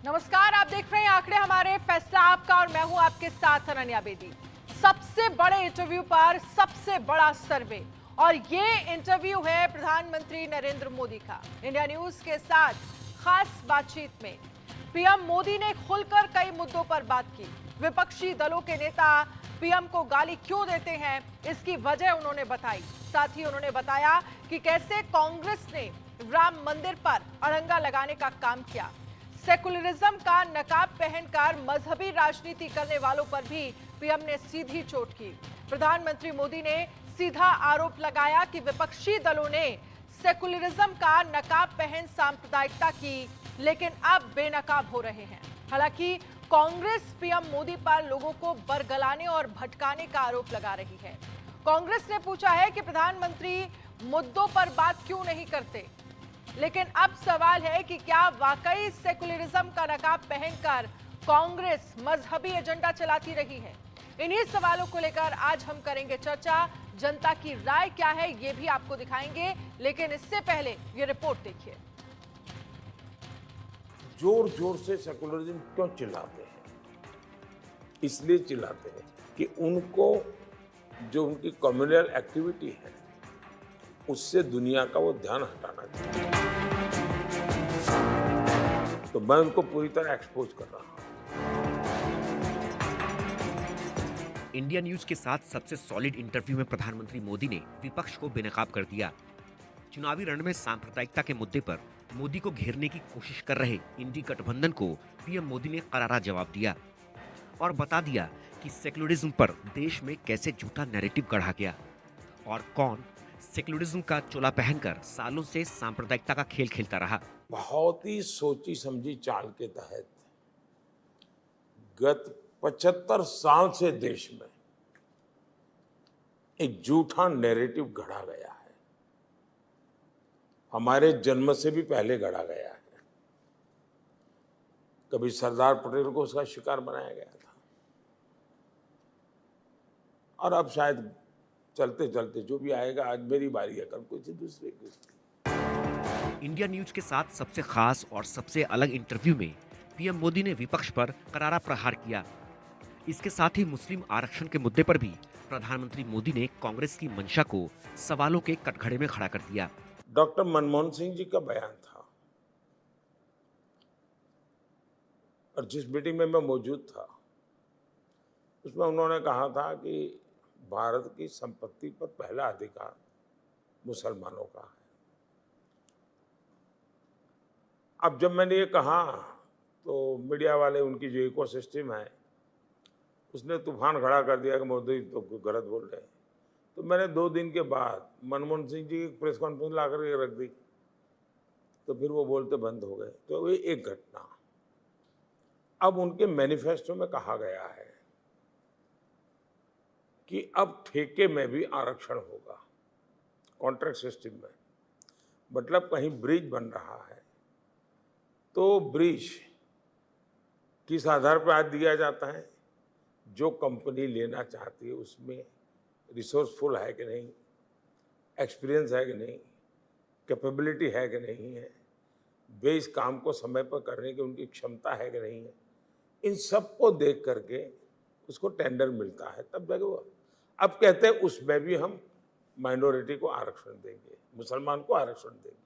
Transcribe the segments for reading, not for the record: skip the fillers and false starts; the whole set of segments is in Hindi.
नमस्कार, आप देख रहे हैं आंकड़े हमारे, फैसला आपका और मैं हूं आपके साथ अनन्या बेदी। सबसे बड़े इंटरव्यू पर सबसे बड़ा सर्वे, और ये इंटरव्यू है प्रधानमंत्री नरेंद्र मोदी का। इंडिया न्यूज के साथ खास बातचीत में पीएम मोदी ने खुलकर कई मुद्दों पर बात की। विपक्षी दलों के नेता पीएम को गाली क्यों देते हैं, इसकी वजह उन्होंने बताई। साथ ही उन्होंने बताया कि कैसे कांग्रेस ने राम मंदिर पर अड़ंगा लगाने का काम किया। सेकुलरिज्म का नकाब पहनकर मजहबी राजनीति करने वालों पर भी पीएम ने सीधी चोट की। प्रधानमंत्री मोदी ने सीधा आरोप लगाया कि विपक्षी दलों ने सेकुलरिज्म का नकाब पहन सांप्रदायिकता की, लेकिन अब बेनकाब हो रहे हैं। हालांकि कांग्रेस पीएम मोदी पर लोगों को बरगलाने और भटकाने का आरोप लगा रही है। कांग्रेस ने पूछा है कि प्रधानमंत्री मुद्दों पर बात क्यों नहीं करते, लेकिन अब सवाल है कि क्या वाकई सेकुलरिज्म का नकाब पहनकर कांग्रेस मजहबी एजेंडा चलाती रही है। इन्हीं सवालों को लेकर आज हम करेंगे चर्चा। जनता की राय क्या है ये भी आपको दिखाएंगे, लेकिन इससे पहले ये रिपोर्ट देखिए। जोर जोर से सेकुलरिज्म क्यों चिल्लाते हैं? इसलिए चिल्लाते हैं कि उनको जो उनकी कम्युनल एक्टिविटी है उससे दुनिया का वो ध्यान हटाना चाहिए। तो मैं उनको पूरी तरह एक्सपोज कर रहा हूं। इंडिया न्यूज के साथ सबसे सॉलिड इंटरव्यू में प्रधानमंत्री मोदी ने विपक्ष को बेनकाब कर दिया। चुनावी रण में सांप्रदायिकता के मुद्दे पर मोदी को घेरने की कोशिश कर रहे इंडी गठबंधन को पीएम मोदी ने करारा जवाब दिया और बता दिया कि सेकुलरिज्म पर देश में कैसे झूठा नैरेटिव गढ़ा गया और कौन सेकुलरिज्म का चोला पहनकर सालों से सांप्रदायिकता का खेल खेलता रहा। बहुत ही सोची समझी चाल के तहत गत 75 साल से देश में एक झूठा नैरेटिव गढ़ा गया है। हमारे जन्म से भी पहले गढ़ा गया है। कभी सरदार पटेल को उसका शिकार बनाया गया था, और अब शायद चलते चलते जो भी आएगा, आज मेरी बारी है, कल कुछ दूसरे की। इंडिया न्यूज के साथ सबसे खास और सबसे अलग इंटरव्यू में पीएम मोदी ने विपक्ष पर करारा प्रहार किया। इसके साथ ही मुस्लिम आरक्षण के मुद्दे पर भी प्रधानमंत्री मोदी ने कांग्रेस की मंशा को सवालों के कटघरे में खड़ा कर दिया। डॉक्टर मनमोहन सिंह जी का बयान था, और जिस मीटिंग में मैं मौजूद था उसमें उन्होंने कहा था कि भारत की संपत्ति पर पहला अधिकार मुसलमानों का है। अब जब मैंने ये कहा तो मीडिया वाले, उनकी जो इकोसिस्टम है, उसने तूफान खड़ा कर दिया कि मोदी तो गलत बोल रहे हैं। तो मैंने 2 दिन के बाद मनमोहन सिंह जी की प्रेस कॉन्फ्रेंस ला करके रख दी, तो फिर वो बोलते बंद हो गए। तो ये एक घटना। अब उनके मैनिफेस्टो में कहा गया है कि अब ठेके में भी आरक्षण होगा, कॉन्ट्रैक्ट सिस्टम में। मतलब कहीं ब्रिज बन रहा है तो ब्रिज किस आधार पर आज दिया जाता है? जो कंपनी लेना चाहती है उसमें रिसोर्सफुल है कि नहीं, एक्सपीरियंस है कि नहीं, कैपेबिलिटी है कि नहीं है, वे इस काम को समय पर करने की उनकी क्षमता है कि नहीं है। इन सब को देख करके उसको टेंडर मिलता है, तब जाके वो। अब कहते हैं उसमें भी हम माइनॉरिटी को आरक्षण देंगे, मुसलमान को आरक्षण देंगे।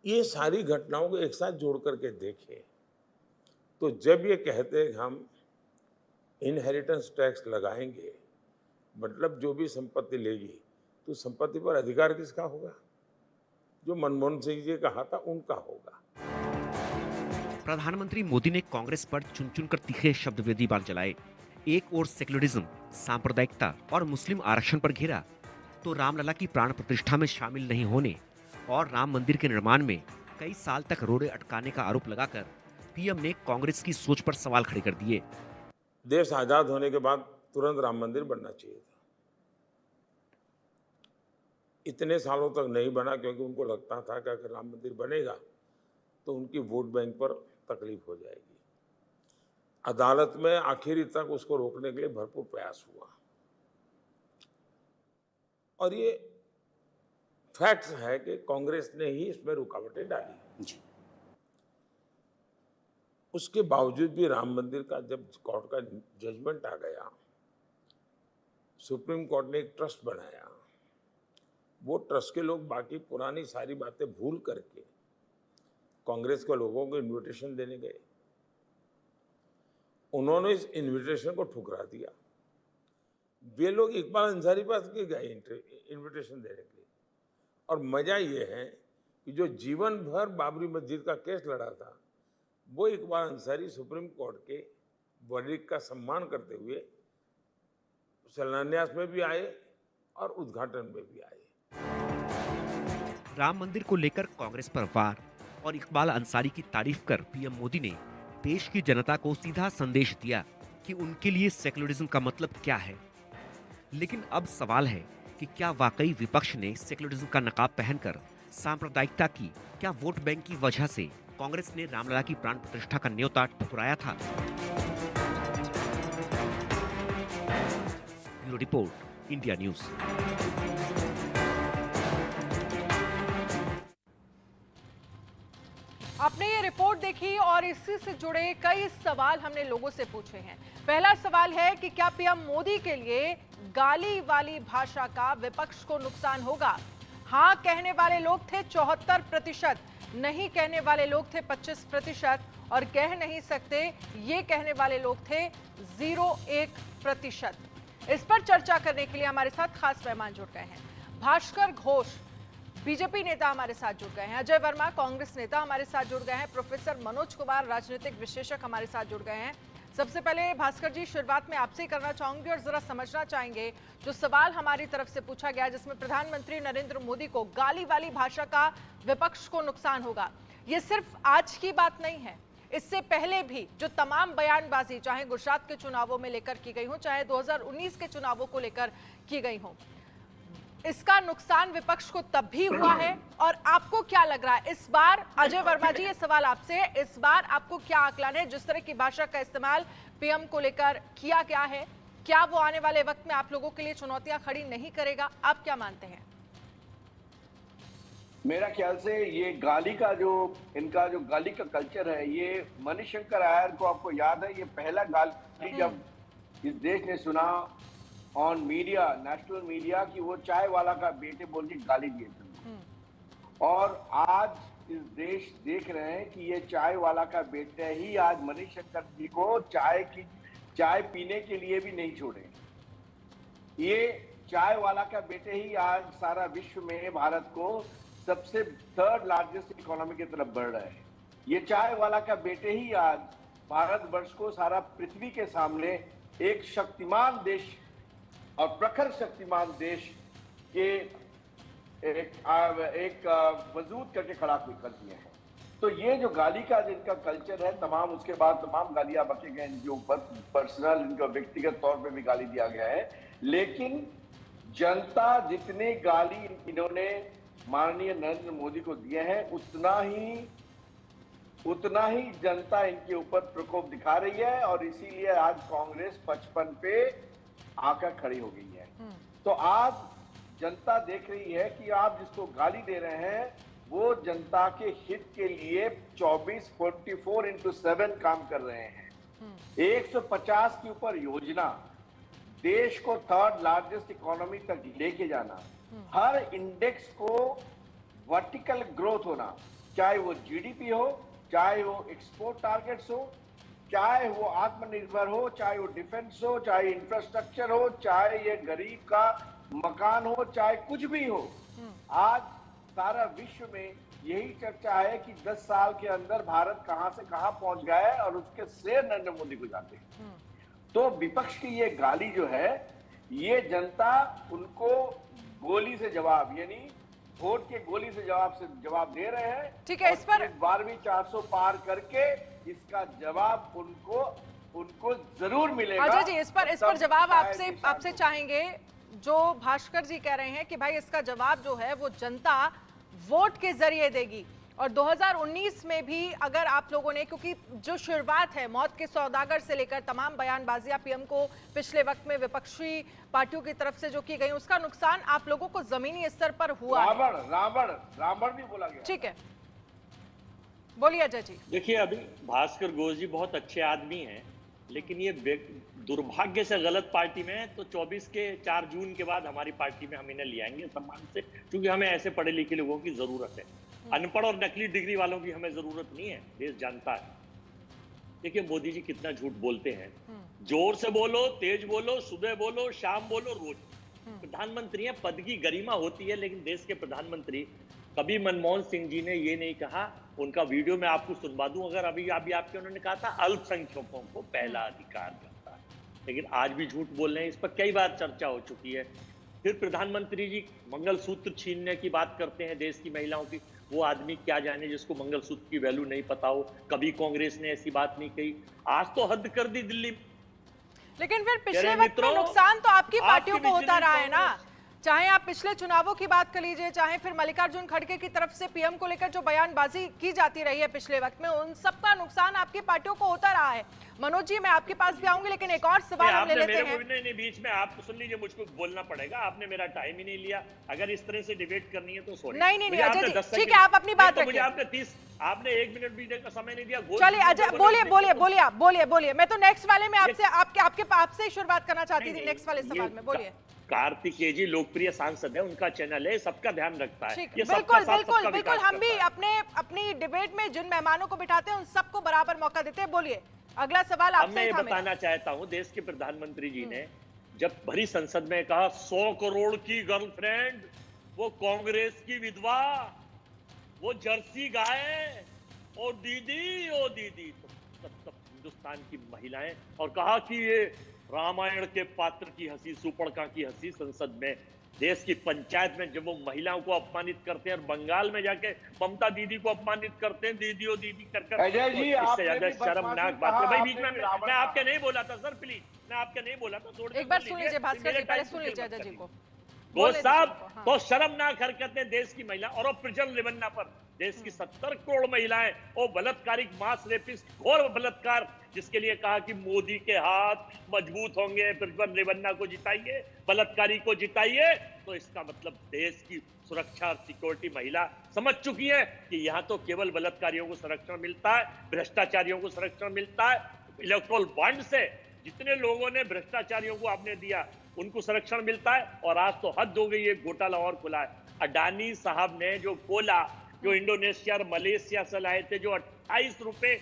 ये सारी घटनाओं को एक साथ जोड़ करके देखें तो जब ये कहते हैं कि हम इनहेरिटेंस टैक्स लगाएंगे, मतलब जो भी संपत्ति लेगी तो संपत्ति पर अधिकार किसका होगा? जो मनमोहन सिंह जी कहा था उनका होगा। प्रधानमंत्री मोदी ने कांग्रेस पर चुन चुनकर तीखे शब्दवेदी बाण चलाए। एक ओर सेकुलरिज्म, सांप्रदायिकता और मुस्लिम आरक्षण पर घेरा, तो रामलला की प्राण प्रतिष्ठा में शामिल नहीं होने और राम मंदिर के निर्माण में कई साल तक रोड़े अटकाने का आरोप लगाकर पीएम ने कांग्रेस की सोच पर सवाल खड़े कर दिए। देश आजाद होने के बाद तुरंत राम मंदिर बनना चाहिए था। इतने सालों तक नहीं बना क्योंकि उनको लगता था कि अगर राम मंदिर बनेगा तो उनकी वोट बैंक पर तकलीफ हो जाएगी। अदालत में आखिरी तक उसको रोकने के लिए भरपूर प्रयास हुआ, और ये फैक्ट्स है कि कांग्रेस ने ही इसमें रुकावटें डाली। उसके बावजूद भी राम मंदिर का जब कोर्ट का जजमेंट आ गया, सुप्रीम कोर्ट ने एक ट्रस्ट बनाया। वो ट्रस्ट के लोग बाकी पुरानी सारी बातें भूल करके कांग्रेस के लोगों को इनविटेशन देने गए। उन्होंने इस इनविटेशन को ठुकरा दिया। वे लोग इकबाल अंसारी पास के गए इनविटेशन देने के लिए। और मजा ये है कि जो जीवन भर बाबरी मस्जिद का केस लड़ा था, वो इकबाल अंसारी सुप्रीम कोर्ट के वर्डिक्ट का सम्मान करते हुए शिलान्यास में भी आए और उद्घाटन में भी आए। राम मंदिर को लेकर कांग्रेस पर वार और इकबाल अंसारी की तारीफ कर पीएम मोदी ने देश की जनता को सीधा संदेश दिया कि उनके लिए सेक्युलरिज्म का मतलब क्या है। लेकिन अब सवाल है कि क्या वाकई विपक्ष ने सेक्युलरिज्म का नकाब पहनकर सांप्रदायिकता की, क्या वोट बैंक की वजह से कांग्रेस ने रामलला की प्राण प्रतिष्ठा का न्योता ठुकराया था? Bureau report, India news. आपने ये रिपोर्ट देखी और इसी से जुड़े कई सवाल हमने लोगों से पूछे हैं। पहला सवाल है कि क्या पीएम मोदी के लिए गाली वाली भाषा का विपक्ष को नुकसान होगा? हाँ कहने वाले लोग थे 74%, नहीं कहने वाले लोग थे 25% और कह नहीं सकते ये कहने वाले लोग थे 0.1%। इस पर चर्चा करने के लिए हमारे साथ खास मेहमान जुड़ गए हैं। भास्कर घोष बीजेपी नेता हमारे साथ जुड़ गए हैं, अजय वर्मा कांग्रेस नेता हमारे साथ जुड़ गए हैं, प्रोफेसर मनोज कुमार राजनीतिक विश्लेषक हमारे साथ जुड़ गए हैं। सबसे पहले भास्कर जी, शुरुआत में आपसे ही करना चाहूंगी और जरा समझना चाहेंगे जो सवाल हमारी तरफ से पूछा गया जिसमें प्रधानमंत्री नरेंद्र मोदी को गाली वाली भाषा का विपक्ष को नुकसान होगा। ये सिर्फ आज की बात नहीं है, इससे पहले भी जो तमाम बयानबाजी चाहे गुजरात के चुनावों में लेकर की गई हो, चाहे 2019 के चुनावों को लेकर की गई हो, इसका नुकसान विपक्ष को तब भी हुआ है। और आपको क्या लग रहा है इस बार? अजय वर्मा जी, ये सवाल आपसे है, इस बार आपको क्या आकलन है? जिस तरह की भाषा का इस्तेमाल पीएम को लेकर किया गया है, क्या वो आने वाले वक्त में आप लोगों के लिए चुनौतियां खड़ी नहीं करेगा? आप क्या मानते हैं? मेरा ख्याल से ये गाली का इनका जो गाली का कल्चर है, ये मणिशंकर अय्यर को आपको याद है, ये पहला गाली जब इस देश ने सुना ऑन मीडिया, नेशनल मीडिया, कि वो चाय वाला का बेटे बोल के गाली दिए थे। और आज इस देश देख रहे हैं कि ये चाय वाला का बेटे ही आज मणिशंकर जी को चाय पीने के लिए भी नहीं छोड़े। ये चाय वाला का बेटे ही आज सारा विश्व में भारत को सबसे 3rd लार्जेस्ट इकोनॉमी की तरफ बढ़ रहा है। ये चाय वाला का बेटे ही आज भारतवर्ष को सारा पृथ्वी के सामने एक शक्तिमान देश और प्रखर शक्तिमान देश के एक वजूद करके खड़ा कर दिए हैं। तो ये जो गाली का जिनका कल्चर है, तमाम उसके बाद तमाम गालियां बके गए इनके ऊपर, पर्सनल, इनका व्यक्तिगत तौर पे भी गाली दिया गया है। लेकिन जनता जितने गाली इन्होंने माननीय नरेंद्र मोदी को दिए हैं, उतना ही जनता इनके ऊपर प्रकोप दिखा रही है और इसीलिए आज कांग्रेस 55 पे आकर खड़ी हो गई है। तो आज जनता देख रही है कि आप जिसको गाली दे रहे हैं वो जनता के हित के लिए 44x7 काम कर रहे हैं। 150 के ऊपर योजना, देश को 3rd लार्जेस्ट इकोनॉमी तक लेके जाना, हर इंडेक्स को वर्टिकल ग्रोथ होना, चाहे वो जीडीपी हो, चाहे वो एक्सपोर्ट टारगेट्स हो, चाहे वो आत्मनिर्भर हो, चाहे वो डिफेंस हो, चाहे इंफ्रास्ट्रक्चर हो, चाहे ये गरीब का मकान हो, चाहे कुछ भी हो। आज सारा विश्व में यही चर्चा है कि 10 साल के अंदर भारत कहां से कहां पहुंच गया है और उसके श्रेय नरेंद्र मोदी को जाते हैं। तो विपक्ष की ये गाली जो है, ये जनता उनको गोली से जवाब, यानी वोट के गोली से जवाब दे रहे हैं। ठीक है, इस पर 12वीं 400 पार करके इसका जवाब उनको जरूर मिलेगा। अजय जी, इस पर जवाब आपसे चाहेंगे। जो भास्कर जी कह रहे हैं कि भाई इसका जवाब जो है वो जनता वोट के जरिए देगी। और 2019 में भी अगर आप लोगों ने, क्योंकि जो शुरुआत है मौत के सौदागर से लेकर तमाम बयानबाजियां पीएम को पिछले वक्त में विपक्षी पार्टियों की तरफ से जो की गई, उसका नुकसान आप लोगों को जमीनी स्तर पर हुआ। रावण भी बोला गया। ठीक है, बोलिए अजय जी। देखिए, अभी भास्कर घोष जी बहुत अच्छे आदमी हैं, लेकिन ये दुर्भाग्य से गलत पार्टी में है। तो 24 के 4 जून के बाद हमारी पार्टी में हम इन्हें ले आएंगे सम्मान से, क्योंकि हमें ऐसे पढ़े लिखे लोगों की जरूरत है। अनपढ़ और नकली डिग्री वालों की हमें जरूरत नहीं है, देश जानता है। देखिए मोदी जी कितना झूठ बोलते हैं। जोर से बोलो, तेज बोलो, सुबह बोलो, शाम बोलो, रोज। प्रधानमंत्री है, पद की गरिमा होती है, लेकिन देश के प्रधानमंत्री कभी मनमोहन सिंह जी ने ये नहीं कहा। उनका वीडियो मैं आपको सुनवा दूं, अगर अभी आपके उन्होंने कहा था अल्पसंख्यकों को पहला अधिकार मिलता है, लेकिन आज भी झूठ बोल रहे हैं। इस पर कई बार चर्चा हो चुकी है। फिर प्रधानमंत्री जी मंगलसूत्र छीनने की बात करते हैं देश की महिलाओं की। वो आदमी क्या जाने जिसको मंगलसूत्र की वैल्यू नहीं पता हो। कभी कांग्रेस ने ऐसी बात नहीं कही, आज तो हद कर दी दिल्ली। लेकिन फिर पिछले वक्त में नुकसान तो आपकी पार्टियों को होता रहा है ना। चाहे आप पिछले चुनावों की बात कर लीजिए, चाहे फिर मल्लिकार्जुन खड़गे की तरफ से पीएम को लेकर जो बयानबाजी की जाती रही है पिछले वक्त में, उन सबका नुकसान आपकी पार्टियों को होता रहा है। मनोज जी, मैं आपके पास भी आऊंगी, लेकिन एक और सवाल हम ले लेते हैं। नहीं, बीच में आप सुन लीजिए, मुझको बोलना पड़ेगा। आपने मेरा टाइम ही नहीं लिया। अगर इस तरह से डिबेट करनी है तो सॉरी। नहीं अजय जी, ठीक है, आप अपनी बात रखिए। आपने 1 मिनट भी का समय नहीं दिया। चलिए अजय, बोलिए। मैं तो नेक्स्ट वाले में आपसे ही शुरुआत करना चाहती थी, नेक्स्ट वाले सवाल में। बोलिए। कार्तिकेय जी लोकप्रिय सांसद है, उनका चैनल है, सबका ध्यान रखता है। बिल्कुल हम भी अपनी डिबेट में जिन मेहमानों को बिठाते हैं उन सबको बराबर मौका देते हैं। बोलिए, अगला सवाल आपसे मैं बताना चाहता हूं, देश के प्रधानमंत्री जी ने जब भरी संसद में कहा 100 करोड़ की गर्लफ्रेंड, वो कांग्रेस की विधवा, वो जर्सी गाय, ओ दीदी, तो हिंदुस्तान की महिलाएं, और कहा कि ये रामायण के पात्र की हंसी, सुपर्णखा की हंसी संसद में। देश की पंचायत में जब वो महिलाओं को अपमानित करते हैं और बंगाल में जाके ममता दीदी को अपमानित करते हैं, दीदी ओ दीदी कर। अजय जी, इससे ज्यादा शर्मनाक बात है भाई। बीच में मैं आपके नहीं बोला था सर, प्लीज, मैं आपके नहीं बोला था। एक बार सुन लीजिए भास्कर जी, पहले सुन लीजिए अजय जी को। घोष साहब, तो शर्मनाक हरकतें देश की महिला और प्रिजन रेवन्ना पर देश की 70 करोड़ महिलाएं और बलात्कारिक मास रेपिस्ट, घोर बलात्कार, जिसके लिए कहा कि मोदी के हाथ मजबूत होंगे, प्रिजन रेवन्ना को जिताइए, बलात्कारी को जिताइए। तो इसका मतलब देश की सुरक्षा और सिक्योरिटी महिला समझ चुकी है कि यहाँ तो केवल बलात्कारियों को संरक्षण मिलता है, भ्रष्टाचारियों को संरक्षण मिलता है। इलेक्ट्रोल बॉन्ड से जितने लोगों ने भ्रष्टाचारियों को आपने दिया, उनको संरक्षण मिलता है। और आज तो हद हो गई है, घोटाला और खुला है। अडानी साहब ने जो कोला, जो इंडोनेशिया और मलेशिया से लाए थे, जो 28 रुपए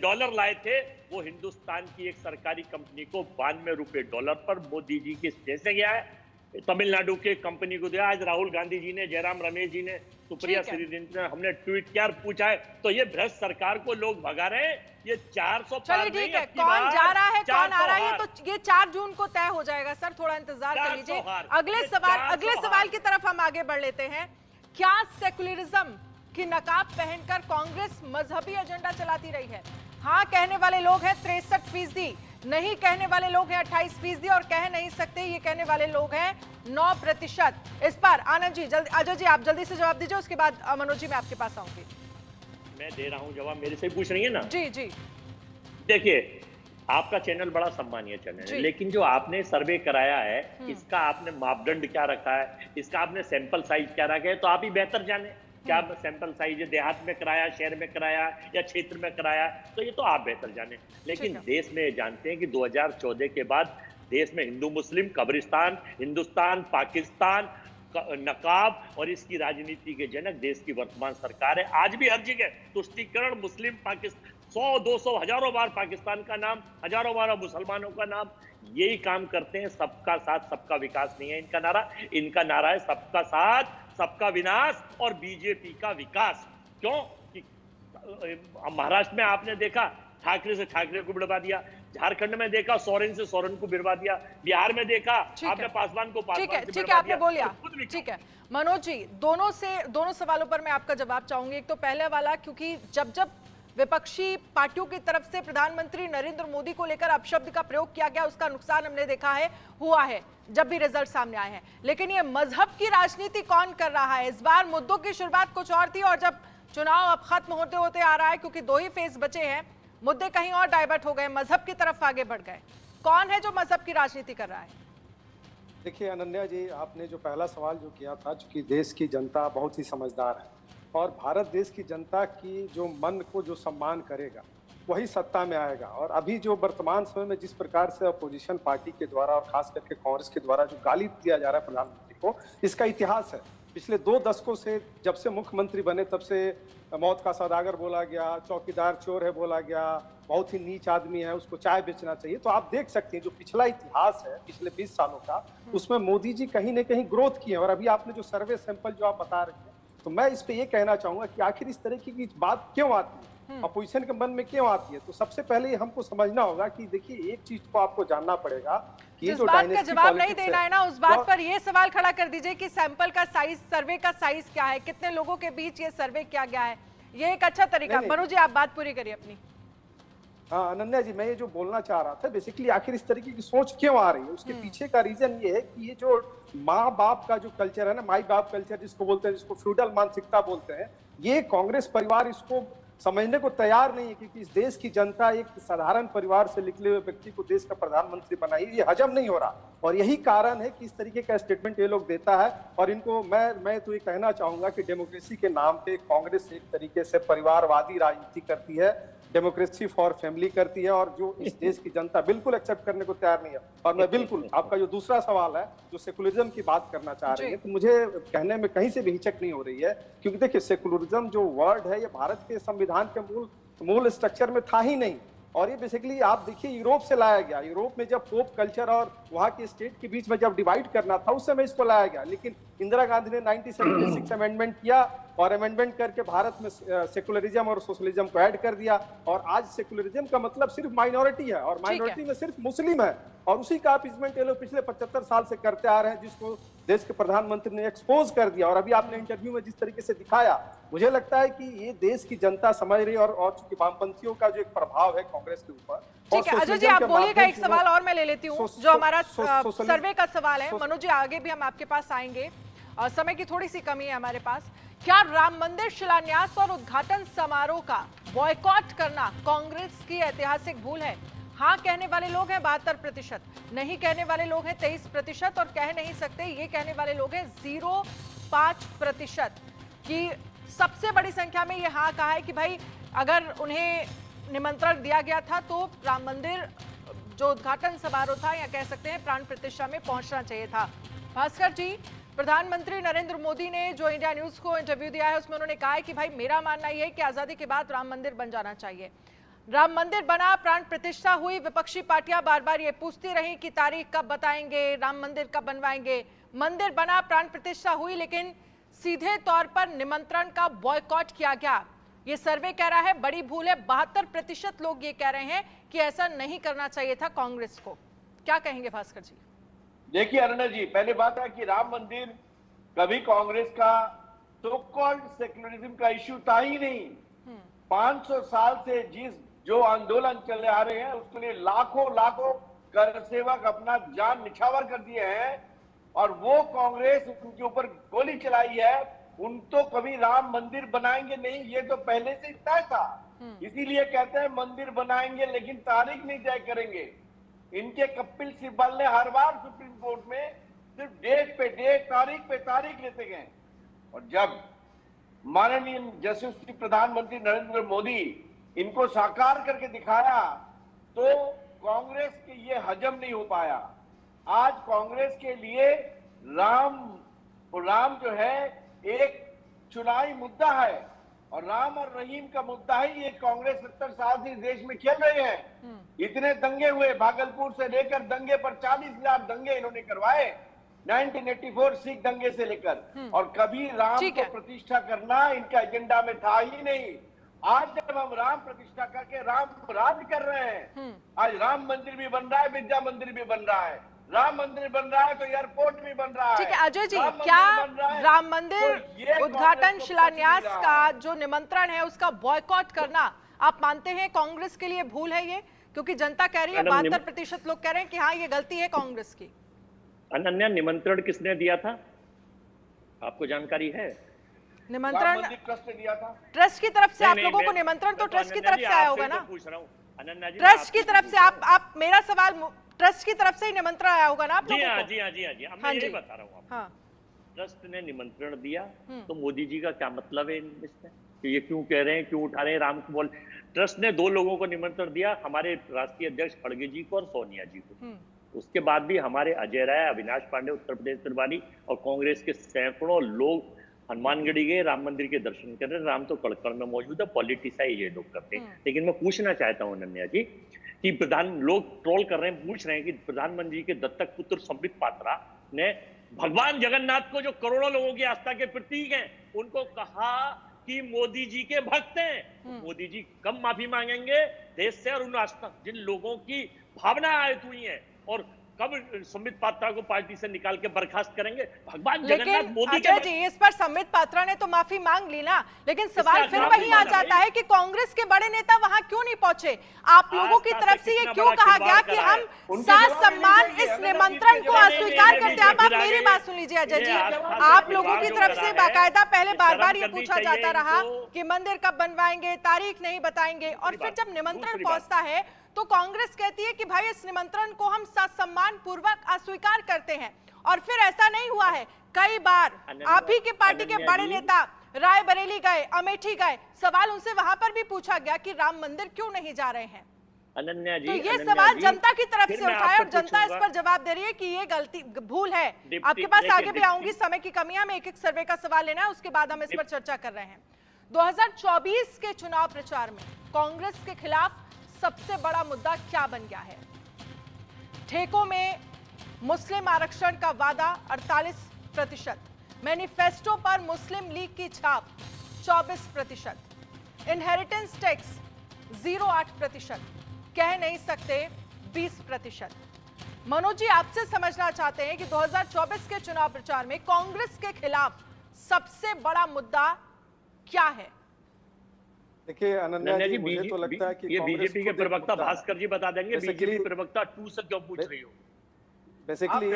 डॉलर लाए थे, वो हिंदुस्तान की एक सरकारी कंपनी को 92 रुपए डॉलर पर मोदी जी के स्टे से गया है। तमिलनाडु के कंपनी को दिया। आज राहुल गांधी जी ने, जयराम रमेश जी ने, सुप्रिया श्रीदेवी ने, हमने ट्वीट किया, पूछा है। तो ये भ्रष्ट सरकार को लोग भगा रहे हैं। ये 400 चलिए ठीक है, कौन जा रहा है कौन आ रहा है, तो ये 4 जून को तय हो जाएगा सर, थोड़ा इंतजार कर लीजिए। अगले सवाल की तरफ हम आगे बढ़ लेते हैं। क्या सेकुलरिज्म की नकाब पहनकर कांग्रेस मजहबी एजेंडा चलाती रही है? हाँ कहने वाले लोग हैं 63%, नहीं कहने वाले लोग हैं 28% और कह नहीं सकते ये कहने वाले लोग हैं 9%। इस पर आनंद जी, अजय जी, आप जल्दी से जवाब दीजिए, उसके बाद मनोज जी मैं आपके पास आऊंगी। मैं दे रहा हूं जवाब, मेरे से पूछ रही है ना? जी। देखिए, आपका चैनल बड़ा सम्मानीय चैनल है, लेकिन जो आपने सर्वे कराया है, इसका आपने मापदंड क्या रखा है, इसका आपने सैंपल साइज क्या रखा है, तो आप ही बेहतर जाने। क्या सैंपल साइज देहात में कराया, शहर में कराया या क्षेत्र में कराया, तो ये तो आप बेहतर जाने। लेकिन देश में जानते हैं कि 2014 के बाद देश में हिंदू मुस्लिम कब्रिस्तान, हिंदुस्तान, पाकिस्तान, नकाब और इसकी राजनीति के जनक देश की वर्तमान सरकार है। आज भी हर जगह तुष्टीकरण, मुस्लिम, पाकिस्तान, 100-200 हजारों बार पाकिस्तान का नाम, हजारों बार मुसलमानों का नाम, यही काम करते हैं। सबका साथ सबका विकास नहीं है इनका नारा। इनका नारा है सबका साथ सबका विनाश और बीजेपी का विकास। क्यों कि महाराष्ट्र में आपने देखा ठाकरे से ठाकरे को बिड़वा दिया, झारखंड में देखा सोरेन से सोरेन को बिड़वा दिया, बिहार में देखा आपने पासवान को पासवान से बिड़वा आपने बोलिया। ठीक है मनोज जी, दोनों सवालों पर मैं आपका जवाब चाहूंगी। एक तो पहले वाला, क्योंकि जब विपक्षी पार्टियों की तरफ से प्रधानमंत्री नरेंद्र मोदी को लेकर अपशब्द का प्रयोग किया गया, उसका नुकसान हमने देखा है, हुआ है जब भी रिजल्ट सामने आए हैं। लेकिन ये मजहब की राजनीति कौन कर रहा है? इस बार मुद्दों की शुरुआत कुछ और थी और जब चुनाव अब खत्म होते होते आ रहा है, क्योंकि 2 ही फेज बचे हैं, मुद्दे कहीं और डाइवर्ट हो गए, मजहब की तरफ आगे बढ़ गए। कौन है जो मजहब की राजनीति कर रहा है? देखिए अनन्या जी, आपने जो पहला सवाल जो किया था, चूंकि देश की जनता बहुत ही समझदार है, और भारत देश की जनता की जो मन को जो सम्मान करेगा वही सत्ता में आएगा। और अभी जो वर्तमान समय में जिस प्रकार से अपोजिशन पार्टी के द्वारा और खास करके कांग्रेस के द्वारा जो गाली दिया जा रहा है प्रधानमंत्री को, इसका इतिहास है। पिछले 2 दशकों से जब से मुख्यमंत्री बने तब से मौत का सौदागर बोला गया, चौकीदार चोर है बोला गया, बहुत ही नीच आदमी है, उसको चाय बेचना चाहिए। तो आप देख सकते हैं जो पिछला इतिहास है पिछले 20 सालों का, उसमें मोदी जी कहीं न कहीं ग्रोथ किए हैं। और अभी आपने जो सर्वे सैंपल जो आप बता रहे हैं, तो मैं इस पे ये कहना चाहूंगा कि आखिर इस तरह की बात क्यों आती है, अपोजिशन के मन में क्यों आती है। तो सबसे पहले ये हमको समझना होगा कि देखिए एक चीज को आपको जानना पड़ेगा कि ये जिस जो बात का डायनेस्टी जवाब नहीं पॉलिटिक्स देना है ना, उस बात पर ये सवाल खड़ा कर दीजिए कि सैंपल का साइज, सर्वे का साइज क्या है, कितने लोगों के बीच ये सर्वे किया गया है, ये एक अच्छा तरीका। नहीं। मनोज जी आप बात पूरी करिए अपनी। हाँ अनन्या जी, मैं ये जो बोलना चाह रहा था बेसिकली आखिर इस तरीके की सोच क्यों आ रही है, उसके पीछे का रीजन ये है कि ये जो माँ बाप का जो कल्चर है ना, माई बाप कल्चर जिसको बोलते हैं, जिसको फ्यूडल मानसिकता बोलते हैं, ये कांग्रेस परिवार इसको समझने को तैयार नहीं है। क्योंकि इस देश की जनता एक साधारण परिवार से निकले हुए व्यक्ति को देश का प्रधानमंत्री बनाई, ये हजम नहीं हो रहा। और यही कारण है कि इस तरीके का स्टेटमेंट ये लोग देता है। और इनको मैं तो ये कहना चाहूंगा कि डेमोक्रेसी के नाम पे कांग्रेस एक तरीके से परिवारवादी राजनीति करती है, डेमोक्रेसी फॉर फैमिली करती है, और जो इस देश की जनता बिल्कुल एक्सेप्ट करने को तैयार नहीं है। और मैं बिल्कुल आपका जो दूसरा सवाल है, जो सेकुलरिज्म की बात करना चाह रही है, तो मुझे कहने में कहीं से भी हिचक नहीं हो रही है। क्योंकि देखिए सेकुलरिज्म जो वर्ड है, ये भारत के संविधान के मूल स्ट्रक्चर में था ही नहीं। और ये बेसिकली आप देखिए यूरोप से लाया गया। यूरोप में जब पोप कल्चर और वहाँ के स्टेट के बीच में जब डिवाइड करना था, उस समय इसको लाया गया। लेकिन इंदिरा गांधी ने 1976 अमेंडमेंट किया, और अमेंडमेंट करके भारत में सेकुलरिज्म और सोशलिज्म को ऐड कर दिया। और आज सेकुलरिज्म का मतलब सिर्फ माइनॉरिटी है, और माइनॉरिटी में सिर्फ मुस्लिम है। और उसी का अपीजमेंट ये लोग पिछले 75 साल से करते आ रहे हैं, जिसको देश के प्रधानमंत्री ने एक्सपोज कर दिया। और अभी आपने इंटरव्यू में जिस तरीके से दिखाया, मुझे लगता है कि ये देश की जनता समझ रही है। और चूंकि वामपंथियों का जो एक प्रभाव है कांग्रेस के ऊपर, ठीक है अजय जी आप बोलिएगा। एक सवाल और मैं ले लेती हूँ जो हमारा सर्वे का सवाल है। मनोज जी आगे भी हम आपके पास आएंगे, समय की थोड़ी सी कमी है हमारे पास। क्या राम मंदिर शिलान्यास और उद्घाटन समारोह का बॉयकॉट करना कांग्रेस की ऐतिहासिक भूल है? हाँ कहने वाले लोग हैं 72%, नहीं कहने वाले लोग हैं 23%, और कह नहीं सकते ये कहने वाले लोग हैं 0.5%। की सबसे बड़ी संख्या में ये हाँ कहा है कि भाई अगर उन्हें निमंत्रण दिया गया था तो राम मंदिर जो उद्घाटन समारोह था, या कह सकते हैं प्राण प्रतिष्ठा में पहुंचना चाहिए था। भास्कर जी, प्रधानमंत्री नरेंद्र मोदी ने जो इंडिया न्यूज को इंटरव्यू दिया है उसमें उन्होंने कहा है कि भाई मेरा मानना यह है कि आजादी के बाद राम मंदिर बन जाना चाहिए। राम मंदिर बना, प्राण प्रतिष्ठा हुई, विपक्षी पार्टियां बार बार ये पूछती रही कि तारीख कब बताएंगे, राम मंदिर कब बनवाएंगे। मंदिर बना, प्राण प्रतिष्ठा हुई, लेकिन सीधे तौर पर निमंत्रण का बॉयकॉट किया गया। ये सर्वे कह रहा है बड़ी भूल है। 72% लोग ये कह रहे हैं कि ऐसा नहीं करना चाहिए था कांग्रेस को। क्या कहेंगे भास्कर जी? देखिए अरुणा जी, पहले बात है कि राम मंदिर कभी कांग्रेस का सो कॉल्ड सेक्युलरिज्म का इश्यू था ही नहीं। 500 साल से जो आंदोलन चले आ रहे हैं उसके लिए लाखों कर सेवक अपना जान निछावर कर दिए हैं, और वो कांग्रेस उनके ऊपर गोली चलाई है। उन तो कभी राम मंदिर बनाएंगे नहीं, ये तो पहले से तय था। इसीलिए कहते हैं मंदिर बनाएंगे लेकिन तारीख नहीं तय करेंगे। इनके कपिल सिब्बल ने हर बार सुप्रीम कोर्ट में सिर्फ डेट पे डेट, तारीख पे तारीख लेते गए। और जब माननीय यशस्वी प्रधानमंत्री नरेंद्र मोदी इनको साकार करके दिखाया तो कांग्रेस के ये हजम नहीं हो पाया। आज कांग्रेस के लिए राम जो है एक चुनावी मुद्दा है, और राम और रहीम का मुद्दा ही ये कांग्रेस 70 साल से देश में खेल रहे हैं। इतने दंगे हुए, भागलपुर से लेकर दंगे पर 40,000 दंगे इन्होंने करवाए, 1984 सिख दंगे से लेकर, और कभी राम को प्रतिष्ठा करना इनका एजेंडा में था ही नहीं। आज जब हम राम प्रतिष्ठा करके राम राज कर रहे हैं, आज राम मंदिर भी बन रहा है, विद्या मंदिर भी बन रहा है, राम मंदिर बन रहा है तो एयरपोर्ट भी बन रहा है। ठीक है अजय जी, क्या राम मंदिर उद्घाटन शिलान्यास का जो निमंत्रण है उसका बॉयकॉट करना आप मानते हैं कांग्रेस के लिए भूल है ये? क्योंकि जनता कह रही है, 72% लोग कह रहे हैं कि हाँ ये गलती है कांग्रेस की। अनन्या, निमंत्रण किसने दिया था, आपको जानकारी है? निमंत्रण ट्रस्ट ने दिया था। ट्रस्ट की तरफ से आप लोगों को निमंत्रण तो ट्रस्ट की तरफ से आया होगा ना? पूछ रहा हूँ अनन्या जी, ट्रस्ट की तरफ से आप मेरा सवाल, ट्रस्ट की तरफ से ही निमंत्रण आया होगा ना आप लोगों को? जी हाँ, मैं यही बता रहा हूँ। हाँ। ट्रस्ट ने निमंत्रण दिया, तो मोदी जी का क्या मतलब है इसमें? ये क्यों कह रहे हैं, क्यों उठा रहे हैं राम को बोल? ट्रस्ट ने 2 लोगों को निमंत्रण दिया, हमारे राष्ट्रीय अध्यक्ष खड़गे जी को और सोनिया जी को। उसके बाद भी हमारे अजय राय, अविनाश पांडे, उत्तर प्रदेश प्रभारी और कांग्रेस के सैकड़ों लोग हनुमानगढ़ी गए राम मंदिर के दर्शन कर रहे। राम तो कड़कड़ में मौजूद है, पॉलिटिसाइज ये लोग करते हैं। लेकिन मैं पूछना चाहता हूँ अनन्या जी कि लोग ट्रोल कर रहे हैं, पूछ रहे हैं कि प्रधानमंत्री के दत्तक पुत्र संबित पात्रा ने भगवान जगन्नाथ को, जो करोड़ों लोगों की आस्था के प्रतीक हैं, उनको कहा कि मोदी जी के भक्त हैं। मोदी जी कब माफी मांगेंगे देश से और उन आस्था जिन लोगों की भावना आहत हुई है, और कब संबित पात्रा को पार्टी से निकाल के बर्खास्त करेंगे? भगवान जगन्नाथ मोदी के जी, इस पर संबित पात्रा ने तो माफी मांग ली ना, लेकिन सवाल फिर वही आ जाता है कि कांग्रेस के बड़े नेता वहां क्यों नहीं पहुंचे? आप लोगों की तरफ से ये क्यों कहा गया कि हम साथ सम्मान इस निमंत्रण को अस्वीकार करते हैं? अब आप मेरी बात सुन लीजिए अजय जी, आप लोगों की तरफ से बाकायदा पहले बार बार ये पूछा जाता रहा कि मंदिर कब बनवाएंगे, तारीख नहीं बताएंगे, और फिर जब निमंत्रण पहुंचता है तो कांग्रेस कहती है कि भाई इस निमंत्रण को हम सम्मान पूर्वक अस्वीकार करते हैं। और फिर ऐसा नहीं हुआ है, कई बार आप ही के पार्टी के बड़े नेता रायबरेली गए, अमेठी गए, सवाल उनसे वहां पर भी पूछा गया कि राम मंदिर क्यों नहीं जा रहे हैं। अनन्या जी, तो ये सवाल जनता की तरफ से उठाया और जनता इस पर जवाब दे रही है कि ये गलती भूल है। आपके पास आगे भी आऊंगी, समय की कमी है, हमें एक एक सर्वे का सवाल लेना है, उसके बाद हम इस पर चर्चा कर रहे हैं। 2024 के चुनाव प्रचार में कांग्रेस के खिलाफ सबसे बड़ा मुद्दा क्या बन गया है? ठेकों में मुस्लिम आरक्षण का वादा 48%, मैनिफेस्टो पर मुस्लिम लीग की छाप 24%, इनहेरिटेंस टैक्स 0.8%, कह नहीं सकते 20%। मनोज जी, आपसे समझना चाहते हैं कि 2024 के चुनाव प्रचार में कांग्रेस के खिलाफ सबसे बड़ा मुद्दा क्या है? देखिए अनन्या जी, मुझे तो लगता है कि ये बीजेपी के प्रवक्ता भास्कर जी बता देंगे। बीजेपी प्रवक्ता 2 से क्यों पूछ रही हो? बेसिकली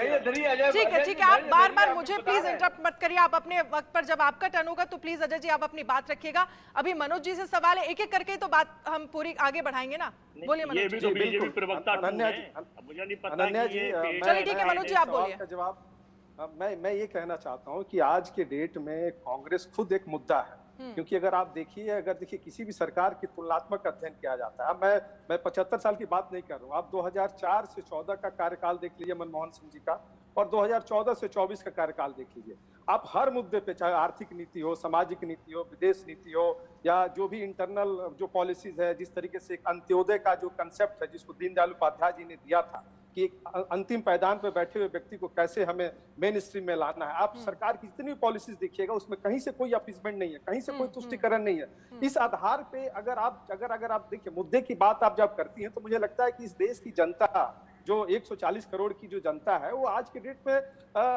ठीक है, आप बार बार मुझे प्लीज इंटरप्ट मत करिए। आप अपने वक्त पर, जब आपका टर्न होगा तो प्लीज अजय जी आप अपनी बात रखिएगा। अभी मनोज जी से सवाल है, एक एक करके तो बात हम पूरी आगे बढ़ाएंगे ना। बोलिए मनोज जी। ये भी तो बीजेपी प्रवक्ता अनन्या जी, मुझे नहीं पता। अनन्या जी, चलिए ठीक है मनोज जी, आप बोलिए। जवाब मैं ये कहना चाहता हूं कि आज के डेट में कांग्रेस खुद एक मुद्दा है। क्योंकि अगर देखिए किसी भी सरकार की तुलनात्मक अध्ययन किया जाता है, मैं 75 साल की बात नहीं कर रहा हूँ, आप 2004 से 14 का कार्यकाल देख लीजिए मनमोहन सिंह जी का, और 2014 से 24 का कार्यकाल देख लीजिए। आप हर मुद्दे पे, चाहे आर्थिक नीति हो, सामाजिक नीति हो, विदेश नीति हो, या जो भी इंटरनल जो पॉलिसीज है, जिस तरीके से एक अंत्योदय का जो कंसेप्ट है जिसको दीनदयाल उपाध्याय जी ने दिया था कि एक अंतिम पायदान पर बैठे हुए व्यक्ति को कैसे हमें मेन स्ट्रीम में लाना है, आप सरकार की जितनी भी पॉलिसीज देखिएगा उसमें कहीं से कोई अपीसमेंट नहीं है, कहीं से कोई तुष्टिकरण नहीं है। इस आधार पे अगर आप देखिए मुद्दे की बात आप जब करती हैं, तो मुझे लगता है कि इस देश की जनता, जो 140 करोड़ की जो जनता है, वो आज के डेट में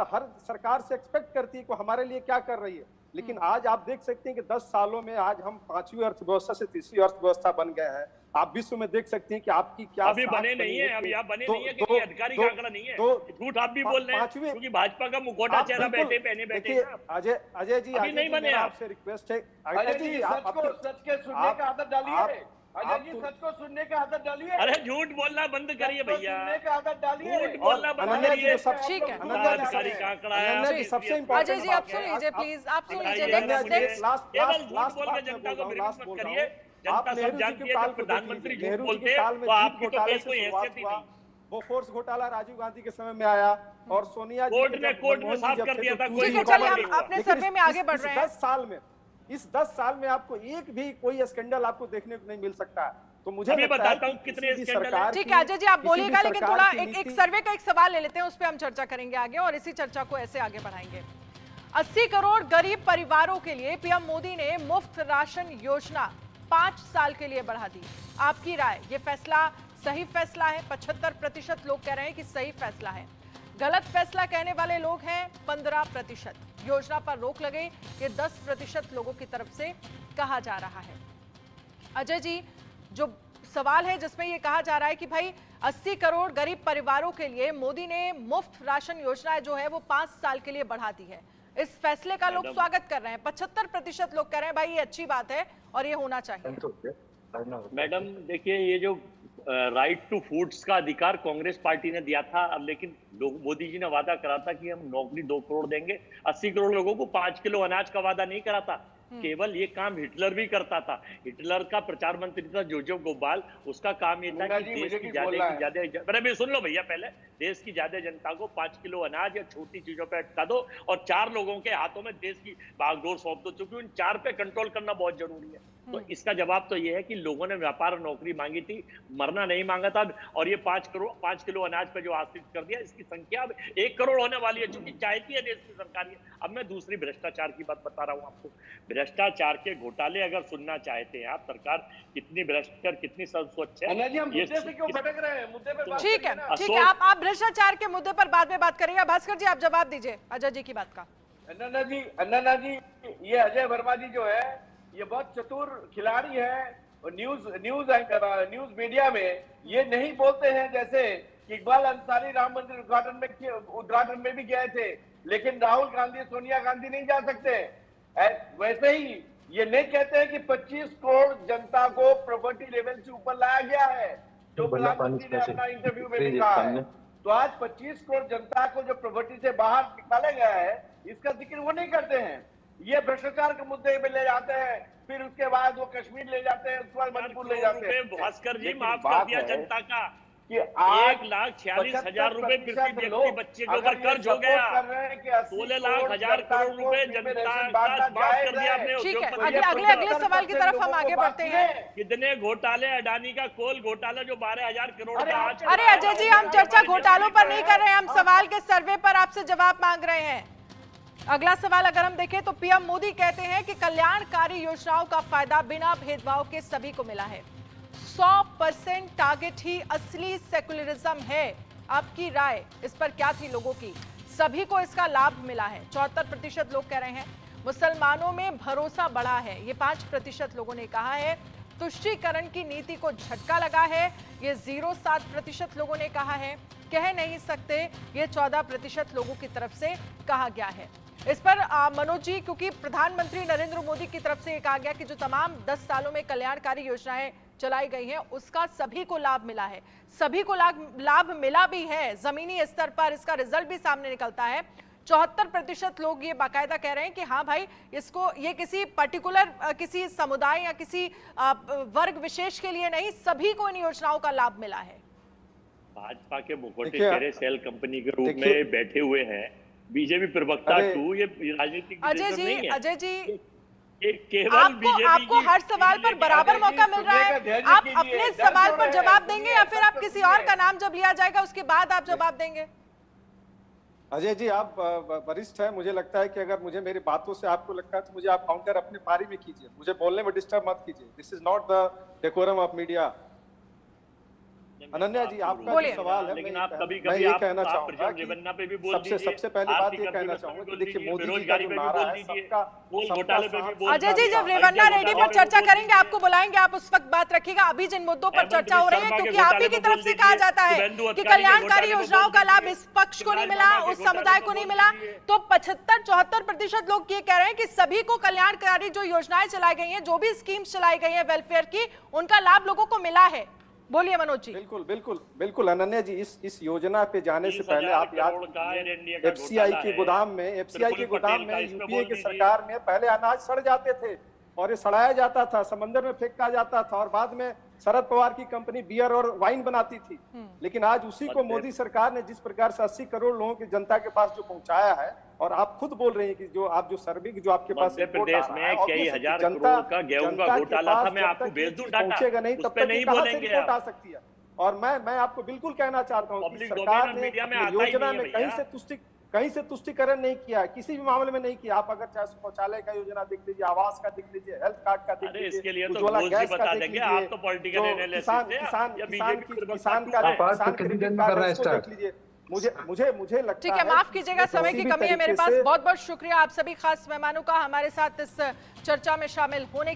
हर सरकार से एक्सपेक्ट करती है कि हमारे लिए क्या कर रही है। लेकिन आज आप देख सकते हैं कि 10 सालों में आज हम 5वीं अर्थव्यवस्था से 3री अर्थव्यवस्था बन गए हैं। आप विश्व में देख सकते हैं कि आपकी क्या अभी बने नहीं है, अभी आप बने नहीं है, क्योंकि आधिकारिक आंकड़ा नहीं है। झूठ आप भी बोल रहे हैं, क्योंकि भाजपा का मुखौटा चेहरा पहने बैठे। अजय जी, अभी नहीं बने। आपसे रिक्वेस्ट है, अजय जी, सच के सुनने का आदत डालिए। अजय जी, सच को सुनने का आदत डालिए। अरे झूठ बोलना बंद करिए भैया, सुनने का आदत डालिए। झूठ बोलना बंद करिए। ठीक है आधिकारिक आंकड़ा है। सबसे अजय जी आप सुन लीजिए प्लीज, आप सुन लीजिए। केवल झूठ बोल के जनता को विरोध मत करिए। जनता सब जानती है जब प्रधानमंत्री झूठ बोलते हैं तो आपकी तो कोई हैसियत ही नहीं। वो फोर्स घोटाला राजीव गांधी के समय में आया, और सोनिया जी कोर्ट में साफ कर दिया था। ठीक है, चलिए हम अपने सर्वे में आगे बढ़ रहे हैं। 10 साल में आपको एक भी कोई स्कैंडल आपको देखने को नहीं मिल सकता है। तो मुझे अभी बताता हूं कितने स्कैंडल हैं। ठीक है अजय जी, आप बोलिएगा, लेकिन थोड़ा एक सर्वे का एक सवाल ले लेते हैं, उस पर हम चर्चा करेंगे आगे, और इसी चर्चा को ऐसे आगे बढ़ाएंगे। 80 करोड़ गरीब परिवारों के लिए पीएम मोदी ने मुफ्त राशन योजना 5 साल के लिए बढ़ा दी। आपकी राय, ये फैसला सही फैसला है? 75% लोग कह रहे हैं कि सही फैसला है। गलत फैसला कहने वाले लोग हैं 15%। योजना पर रोक लगे, ये 10% लोगों की तरफ से कहा जा रहा है। अजय जी, जो सवाल है जिसमें ये कहा जा रहा है कि भाई 80 करोड़ गरीब परिवारों के लिए मोदी ने मुफ्त राशन योजना जो है वो 5 साल के लिए बढ़ा दी है, इस फैसले का लोग स्वागत कर रहे हैं। 75% लोग कह रहे हैं भाई ये अच्छी बात है और ये होना चाहिए। मैडम देखिए, ये जो राइट टू फूड्स का अधिकार कांग्रेस पार्टी ने दिया था, लेकिन मोदी जी ने वादा करा था कि हम नौकरी 2 करोड़ देंगे। 80 करोड़ लोगों को 5 किलो अनाज का वादा नहीं करा था। केवल ये काम हिटलर भी करता था। हिटलर का प्रचार मंत्री था जोसेफ गोबाल, उसका काम ये था कि देश की ज्यादा सुन लो भैया, पहले देश की ज्यादा जनता को 5 किलो अनाज या छोटी चीजों पे अटका दो और 4 लोगों के हाथों में देश की बागडोर सौंप दो, क्योंकि उन 4 पे कंट्रोल करना बहुत जरूरी है। तो इसका जवाब तो ये है कि लोगों ने व्यापार और नौकरी मांगी थी, मरना नहीं मांगा था। और ये 5 किलो अनाज पे जो आश्रित कर दिया, इसकी संख्या अब 1 करोड़ होने वाली है, क्योंकि चाहती है देश की सरकार ये। अब मैं दूसरी भ्रष्टाचार की बात बता रहा हूं आपको। भ्रष्टाचार के घोटाले अगर सुनना चाहते हैं आप, सरकार कितनी भ्रष्टाचार, कितनी स्वच्छ है, से क्यों भटक रहे हैं? मुद्दे पे बात ठीक है, करिए ना। ठीक है, आप भ्रष्टाचार के मुद्दे पर बाद में बात करेंगे। भास्कर जी, आप जवाब दीजिए अजय जी की बात का। अन्ना जी, ये अजय वर्मा जी जो है, ये बहुत चतुर खिलाड़ी है। और न्यूज मीडिया में ये नहीं बोलते हैं जैसे कि इकबाल अंसारी राम मंदिर उद्घाटन में भी गए थे, लेकिन राहुल गांधी, सोनिया गांधी नहीं जा सकते। वैसे ही ये नहीं कहते हैं कि 25 करोड़ जनता को प्रॉपर्टी लेवल से ऊपर लाया गया है, जो प्रधानमंत्री ने अपना इंटरव्यू में भी कहा है। तो आज 25 करोड़ जनता को जो प्रॉपर्टी से बाहर निकाला गया है, इसका जिक्र वो नहीं करते हैं। ये भ्रष्टाचार के मुद्दे पे ले जाते हैं, फिर उसके बाद वो कश्मीर ले जाते हैं, उसके बाद मणिपुर ले जाते हैं। भास्कर जी, माफ कर दिया जनता का कि 1,46,000 रुपए प्रति व्यक्ति बच्चे के ऊपर कर्ज हो गया। 16,00,000 करोड़ रुपए जनता का माफ कर दिया आपने। ठीक है, अगले सवाल की तरफ हम आगे बढ़ते हैं। कितने घोटाले, अडानी का कोल घोटाला जो 12,000 करोड़ का आज। अरे अजय जी, हम चर्चा घोटालों पर नहीं कर रहे हैं, हम सवाल के सर्वे पर आपसे जवाब मांग रहे हैं। अगला सवाल अगर हम देखें तो पीएम मोदी कहते हैं कि कल्याणकारी योजनाओं का फायदा बिना भेदभाव के सभी को मिला है। 100% टारगेट ही असली सेकुलरिज्म है। आपकी राय इस पर क्या थी लोगों की? सभी को इसका लाभ मिला है, 74% लोग कह रहे हैं। मुसलमानों में भरोसा बढ़ा है, ये 5% लोगों ने कहा है। तुष्टीकरण की नीति को झटका लगा है, ये 0.7% लोगों ने कहा है। कह नहीं सकते, ये 14% लोगों की तरफ से कहा गया है। इस पर मनोज जी, क्योंकि प्रधानमंत्री नरेंद्र मोदी की तरफ से ये कहा गया कि जो तमाम 10 सालों में कल्याणकारी योजनाएं चलाई गई हैं, उसका सभी को लाभ मिला है, सभी को लाभ मिला भी है। जमीनी स्तर पर इसका रिजल्ट भी सामने निकलता है। 74% लोग ये बाकायदा कह रहे हैं कि हाँ भाई, इसको ये किसी पर्टिकुलर किसी समुदाय या किसी वर्ग विशेष के लिए नहीं, सभी को इन योजनाओं का लाभ मिला है। भाजपा के मुखौटे चेहरे सेल कंपनी के रूप में बैठे हुए हैं बीजेपी प्रवक्ता टू। ये राजनीतिक अजय जी, केवल आपको हर सवाल पर बराबर मौका मिल रहा है। आप अपने सवाल पर जवाब देंगे या फिर आप किसी और का नाम जब लिया जाएगा उसके बाद आप जवाब देंगे? अजय जी, आप वरिष्ठ हैं, मुझे लगता है कि अगर मुझे मेरी बातों से आपको लगता है तो मुझे आप काउंटर अपने पारी में कीजिए, मुझे बोलने में डिस्टर्ब मत कीजिए। This is not the decorum of media. Ananya ji, आपका जो सवाल है, लेकिन आप कभी मैं ये कहना चाहूंगा सबसे पहली बात ये कहना चाहूंगा कि देखिए, मोदी जी का जो नारा है सबका अजय जी, जब रेवन्ना रेड्डी पर चर्चा करेंगे आपको बुलाएंगे, आप उस वक्त बात रखिएगा। अभी जिन मुद्दों पर चर्चा हो रही है, क्योंकि आप ही की तरफ से कहा जाता है कि कल्याणकारी योजनाओं का लाभ इस पक्ष को नहीं मिला, उस समुदाय को नहीं मिला, तो 75-74% लोग ये कह रहे हैं कि सभी को कल्याणकारी जो योजनाएं चलाई गई हैं, जो भी स्कीम्स चलाई गई हैं वेलफेयर की, उनका लाभ लोगों को मिला है। बोलिए मनोज जी। बिल्कुल अनन्या जी, इस योजना पे जाने से पहले आप याद कीजिए, एफसीआई के गोदाम में यूपीए की सरकार में पहले अनाज सड़ जाते थे और ये सड़ाया जाता था, समंदर में फेंका जाता था, और बाद में शरद पवार की कंपनी बियर और वाइन बनाती थी। लेकिन आज उसी को मोदी सरकार ने जिस प्रकार से 80 करोड़ लोगों की जनता के पास जो पहुंचाया है, और आप खुद बोल रहे हैं कि जो आप जो सर्वे जो आपके पास प्रदेश में कई हजार करोड़ का गेहूं का घोटाला था, मैं आपको भेज दूं डाटा, पहुंचेगा नहीं तब तक नहीं बोलेंगे, रिपोर्ट आ सकती है। और मैं आपको बिल्कुल कहना चाहता हूँ कि सरकार ने योजना में कहीं से तुष्टिकरण नहीं किया, किसी भी मामले में नहीं किया। आप अगर चाहे शौचालय का योजना देख लीजिए, आवास का देख लीजिए, हेल्थ कार्ड का देख लीजिए, उज्ज्वला गैस का देख लीजिए, देख लीजिए। मुझे लगता है, ठीक है, माफ कीजिएगा, समय की कमी है मेरे पास। बहुत बहुत शुक्रिया आप सभी खास मेहमानों का हमारे साथ इस चर्चा में शामिल होने